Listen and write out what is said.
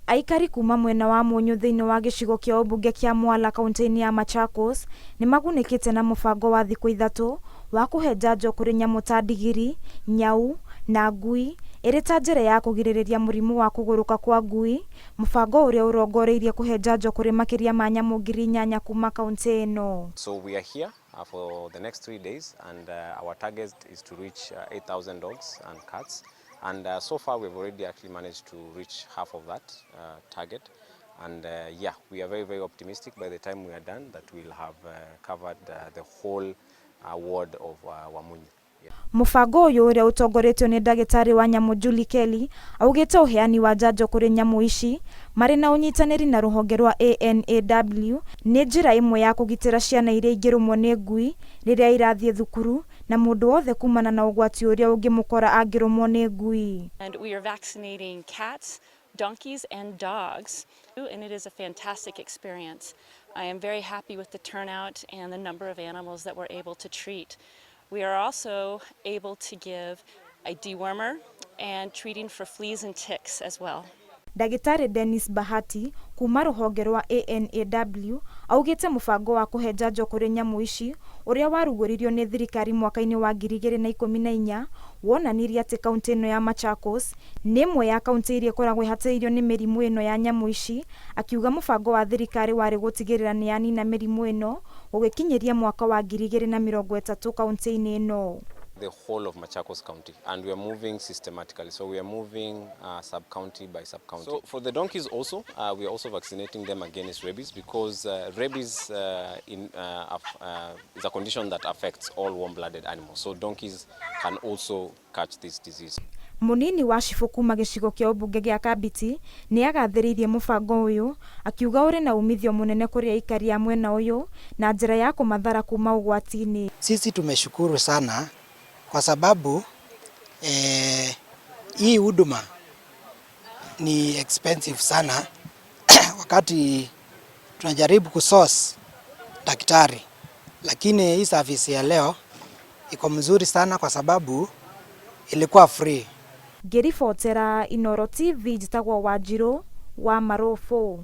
Aikari kuma mwena wa Mũnyũ thĩinĩ wa gĩcigo kĩa ũmbunge kĩa Mwala kaunti-inĩ ya Machakos nĩ magunĩkĩte na mũbango wa thikũ 3 wa kũhe njanjo kũrĩ nyamũ ta ndigiri, Nyaũ na ngui ĩrĩ ta njĩra ya kũgĩrĩrĩria mũrimũ wa kũgũrũka kwa ngui, mũbango ũrĩa ũrongoreirie kũhe njanjo kũrĩ makĩria ma nyamũ 8,000 kuma kaunti ĩno. So we are here for the next 3 days and our target is to reach 8,000 dogs and cats. And so far we've already actually managed to reach half of that target. And yeah, we are very, very optimistic by the time we are done that we'll have covered the whole ward of Wamunyu. Mũbango ũyũ ũrĩa ũtongoretio nĩ ndagĩtarĩ wa nyamũ Julie Kelly augĩte ũheani wa njanjo kũrĩ nyamũ ici marĩ na ũnyitanĩri na rũhonge rwa ANAW nĩ njĩra ĩmwe ya kũgitĩra ciana iria ingĩrũmwo nĩ ngui rĩrĩa irathiĩ thukuru na mũndũ wothe kumana na ũgwati ũrĩa ũngĩmũkora angĩrũmwo nĩ ngui. And we are vaccinating cats, donkeys and dogs, and it is a fantastic experience. I am very happy with the turnout and the number of animals that we're able to treat. We are also able to give a dewormer and treating for fleas and ticks as well. Ndagĩtarĩ Dennis Bahati kuma rũhonge rwa ANAW augĩte mũbango wa kũhe njanjo kũrĩ nyamũ ici ũrĩa warugũririo nĩ thirikari mwaka-inĩ wa 2014 wonanirie atĩ kaunti ĩno ya Machakos nĩ ĩmwe ya kaunti iria ikoragwo ihatĩrĩirio nĩ mĩrimũ ĩno ya nyamũ ici, akiuga mũbango wa thirikari warĩ gũtigĩrĩra nĩ yanina mĩrimũ ĩno ũgĩkinyĩria mwaka wa 2030 kaunti-inĩ ĩno. The whole of Machakos County, and we are moving systematically. So we are moving sub-county by sub-county. So for the donkeys also, we are also vaccinating them against rabies because rabies is a condition that affects all warm-blooded animals. So donkeys can also catch this disease. Munini wa Cibu kuma gĩcigo kĩa ũmbunge gĩa Kabiti nĩ agathĩrĩirie mũbango ũyũ akiuga ũrĩ na umithio mũnene kũrĩ aikari a mwena ũyũ na njĩra ya kũmathara kuma ũgwati-inĩ. Sisi tumeshukuru sana kwa sababu hii huduma ni expensive sana wakati tunajaribu kusource daktari, lakini hii service ya leo iko mzuri sana kwa sababu ilikuwa free. Ngĩribotera Inooro TV njĩtagwo Wanjirũ wa Marũbũ.